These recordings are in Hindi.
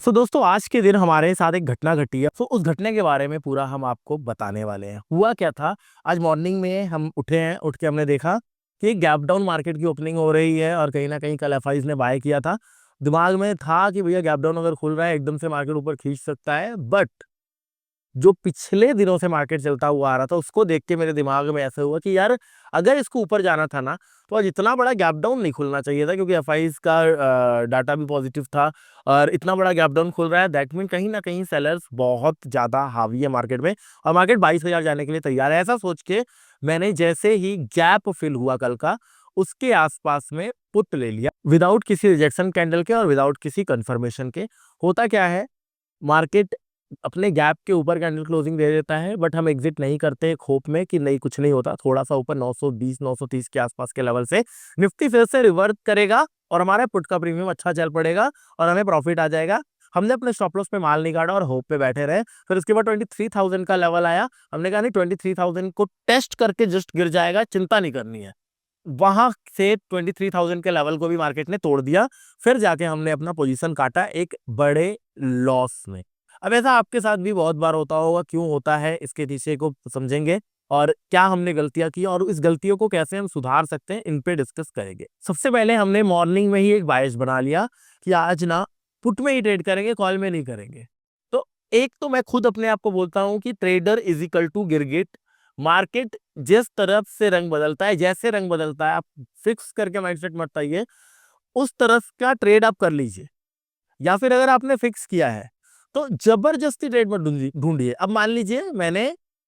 दोस्तों आज के दिन हमारे साथ एक घटना घटी है। उस घटने के बारे में पूरा हम आपको बताने वाले हैं। हुआ क्या था, आज मॉर्निंग में हम उठे हैं, उठ के हमने देखा कि गैप डाउन मार्केट की ओपनिंग हो रही है और कहीं ना कहीं कल एफआईज ने बाय किया था। दिमाग में था कि भैया गैप डाउन अगर खुल रहा है एकदम से मार्केट ऊपर खींच सकता है, बट जो पिछले दिनों से मार्केट चलता हुआ आ रहा था उसको देख के मेरे दिमाग में ऐसा हुआ कि यार अगर इसको ऊपर जाना था ना तो आज इतना बड़ा गैप डाउन नहीं खुलना चाहिए था, क्योंकि एफआईज का डाटा भी पॉजिटिव था और इतना बड़ा गैप डाउन खुल रहा है। दैट मीन कहीं ना कहीं सेलर्स बहुत ज्यादा हावी है मार्केट में और मार्केट 22,000 जाने के लिए तैयार है। ऐसा सोच के मैंने जैसे ही गैप फिल हुआ कल का, उसके आसपास में पुट ले लिया विदाउट किसी रिजेक्शन कैंडल के और विदाउट किसी कंफर्मेशन के। होता क्या है, मार्केट अपने गैप के ऊपर कैंडल क्लोजिंग दे देता है, बट हम एग्जिट नहीं करते एक होप में कि नहीं कुछ नहीं होता। थोड़ा सा ऊपर 920 930 के आसपास के लेवल से निफ्टी फिर से रिवर्ट करेगा और हमारे पुट का प्रीमियम अच्छा चल पड़ेगा और हमें प्रॉफिट आ जाएगा। हमने अपने स्टॉप लॉस पे माल नहीं काटा और होप पे बैठे रहे। फिर उसके बाद 23,000 का लेवल आया, हमने कहा नहीं 23,000 को टेस्ट करके जस्ट गिर जाएगा, चिंता नहीं करनी है। वहां से 23,000 के लेवल को भी मार्केट ने तोड़ दिया। फिर जाके हमने अपना पोजीशन काटा एक बड़े लॉस में। अब ऐसा आपके साथ भी बहुत बार होता होगा, क्यों होता है इसके पीछे को समझेंगे और क्या हमने गलतियां की और इस गलतियों को कैसे हम सुधार सकते हैं, इन पे डिस्कस करेंगे। सबसे पहले हमने मॉर्निंग में ही एक बायस बना लिया कि आज ना पुट में ही ट्रेड करेंगे, कॉल में नहीं करेंगे। तो एक तो मैं खुद अपने आप को बोलता हूं कि ट्रेडर इज इक्वल टू गिरगिट। मार्केट जिस तरफ से रंग बदलता है, जैसे रंग बदलता है, आप फिक्स करके माइंडसेट मत आइए, उस तरफ का ट्रेड आप कर लीजिए। या फिर अगर आपने फिक्स किया है तो जबरदस्ती ट्रेड मत ढूंढिए। अब मान लीजिए मैंने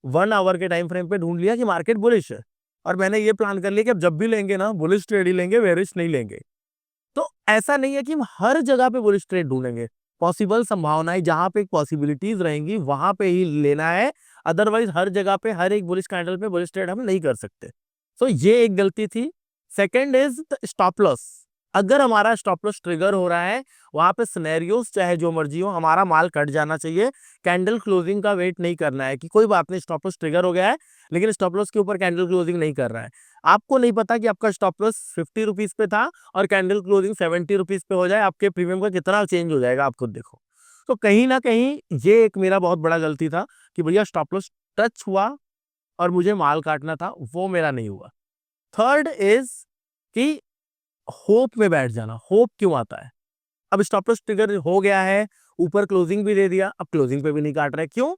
1 आवर के टाइम फ्रेम पे ढूंढ लिया कि मार्केट बुलिश है और मैंने ये प्लान कर लिया कि अब जब भी लेंगे ना बुलिश ट्रेड ही लेंगे, बेरिश नहीं लेंगे। तो ऐसा नहीं है कि हम हर जगह पे बुलिश ट्रेड ढूंढेंगे। पॉसिबल संभावनाएं जहां पे पॉसिबिलिटीज रहेंगी वहां पे ही लेना है। अदरवाइज हर जगह पे हर एक बुलिश कैंडल पे बुलिश ट्रेड हम नहीं कर सकते। तो ये एक गलती थी। Second is stop loss. अगर हमारा स्टॉप लॉस ट्रिगर हो रहा है, वहां पे सिनेरियोस चाहे जो मर्जी हो, हमारा माल कट जाना चाहिए। कैंडल क्लोजिंग का वेट नहीं करना है कि कोई बात नहीं स्टॉप लॉस ट्रिगर हो गया है लेकिन स्टॉप लॉस के ऊपर कैंडल क्लोजिंग नहीं कर रहा है। आपको नहीं पता कि आपका स्टॉप लॉस 50 रुपीज पे था और कैंडल क्लोजिंग 70 रुपीज पे हो जाए, आपके प्रीमियम का कितना चेंज हो जाएगा आप खुद देखो। तो कहीं ना कहीं ये एक मेरा बहुत बड़ा गलती था कि भैया स्टॉप लॉस टच हुआ और मुझे माल काटना था, वो मेरा नहीं हुआ। थर्ड इज कि होप में बैठ जाना। होप क्यों आता है? अब स्टॉप लॉस ट्रिगर हो गया है, ऊपर क्लोजिंग भी दे दिया, अब क्लोजिंग पे भी नहीं काट रहे, क्यों?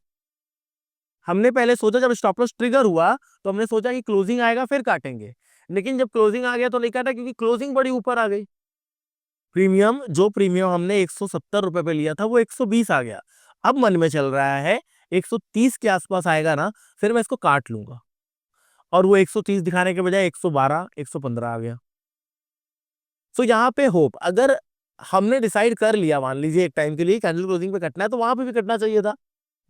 हमने पहले सोचा जब स्टॉप लॉस ट्रिगर हुआ तो हमने सोचा कि क्लोजिंग आएगा फिर काटेंगे, लेकिन जब क्लोजिंग आ गया तो नहीं काटा क्योंकि क्लोजिंग बड़ी ऊपर आ गई। प्रीमियम हमने 170 रुपए पे लिया था वो 120 आ गया। अब मन में चल रहा है 130 के आसपास आएगा ना फिर मैं इसको काट लूंगा, और वो 130 दिखाने के बजाय 112 115 आ गया। सो यहाँ पे होप, अगर हमने डिसाइड कर लिया मान लीजिए एक टाइम के लिए कैंडल क्लोजिंग पे कटना है तो वहां पे भी कटना चाहिए था,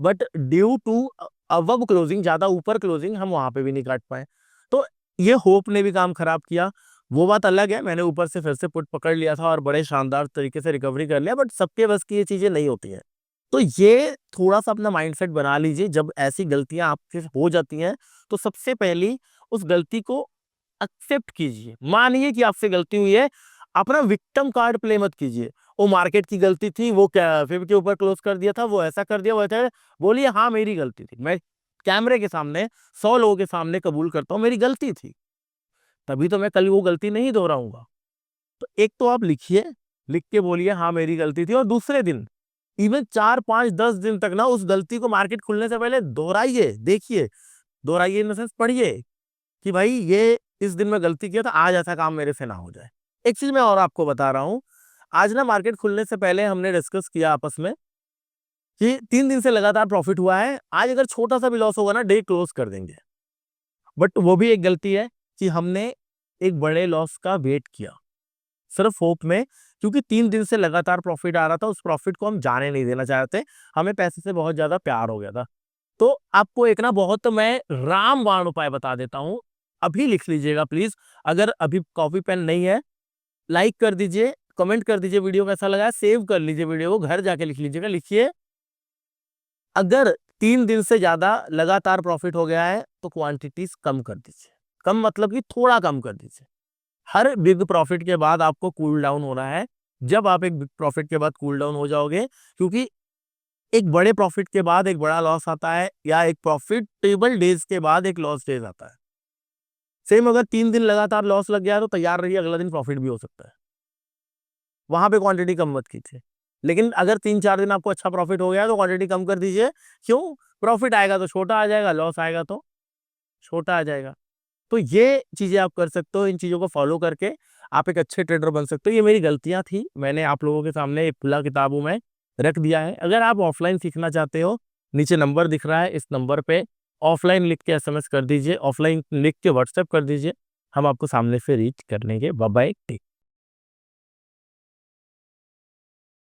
बट ड्यू टू अब क्लोजिंग ज्यादा ऊपर क्लोजिंग हम वहां पे भी नहीं काट पाए। तो ये होप ने भी काम खराब किया। वो बात अलग है, मैंने ऊपर से फिर से पुट पकड़ लिया था और बड़े शानदार तरीके से रिकवरी कर लिया, बट सबके बस की ये चीजें नहीं होती हैं। तो ये थोड़ा सा अपना माइंडसेट बना लीजिए, जब ऐसी गलतियां आपसे हो जाती हैं तो सबसे पहली उस गलती को एक्सेप्ट कीजिए। मानिए कि आपसे गलती हुई है, अपना विक्टिम कार्ड प्ले मत कीजिए। वो मार्केट की गलती थी, वो क्या फिर के ऊपर क्लोज कर दिया था, वो ऐसा कर दिया, वो ऐसा। बोलिए हाँ मेरी गलती थी, मैं कैमरे के सामने 100 लोगों के सामने कबूल करता हूँ मेरी गलती थी, तभी तो मैं कल वो गलती नहीं दोहराऊंगा। तो एक तो आप लिखिए, लिख के बोलिए हाँ मेरी गलती थी, और दूसरे दिन इवन 4 5 10 दिन तक ना उस गलती को मार्केट खुलने से पहले दोहराइए, देखिए, दोहराइए इन द सेंस पढ़िए कि भाई ये इस दिन में गलती किया था, आज ऐसा काम मेरे से ना हो जाए। एक चीज मैं और आपको बता रहा हूं, आज ना मार्केट खुलने से पहले हमने डिस्कस किया आपस में कि 3 दिन से लगातार प्रॉफिट हुआ है, आज अगर छोटा सा भी लॉस होगा ना डे क्लोज कर देंगे। बट वो भी एक गलती है कि हमने एक बड़े लॉस का वेट किया सिर्फ होप में, क्योंकि 3 दिन से लगातार प्रॉफिट आ रहा था, उस प्रॉफिट को हम जाने नहीं देना चाहते। हमें पैसे से बहुत ज्यादा प्यार हो गया था। तो आपको एक ना बहुत मैं रामबाण उपाय बता देता हूं, अभी लिख लीजिएगा प्लीज। अगर अभी कॉपी पेन नहीं है, लाइक कर दीजिए, कमेंट कर दीजिए वीडियो कैसा लगा, सेव कर लीजिए वीडियो को, घर जाके लिख लीजिएगा। लिखिए, अगर 3 दिन से ज्यादा लगातार प्रॉफिट हो गया है तो क्वांटिटीज कम कर दीजिए। कम मतलब कि थोड़ा कम कर दीजिए। हर बिग प्रॉफिट के बाद आपको कूल डाउन होना है। जब आप एक प्रॉफिट के बाद कूल डाउन हो जाओगे, क्योंकि एक बड़े प्रॉफिट के बाद एक बड़ा लॉस आता है, या एक प्रॉफिटेबल डेज के बाद एक लॉस डेज आता है। सेम अगर 3 दिन लगातार लॉस लग गया तो तैयार रहिए, अगला दिन प्रॉफिट भी हो सकता है। वहां पे क्वांटिटी कम मत कीजिए। लेकिन अगर 3-4 दिन आपको अच्छा प्रॉफिट हो गया तो क्वांटिटी कम कर दीजिए। क्यों? प्रॉफिट आएगा तो छोटा आ जाएगा, लॉस आएगा तो छोटा आ जाएगा। तो ये चीजें आप कर सकते हो, इन चीजों को फॉलो करके आप एक अच्छे ट्रेडर बन सकते हो। ये मेरी गलतियां थी, मैंने आप लोगों के सामने एक खुला किताबों में रख दिया है। अगर आप ऑफलाइन सीखना चाहते हो, नीचे नंबर दिख रहा है, इस नंबर पे ऑफलाइन लिख के एसएमएस कर दीजिए, ऑफलाइन लिख के व्हाट्सएप कर दीजिए, हम आपको सामने से रीच कर लेंगे। Bye bye.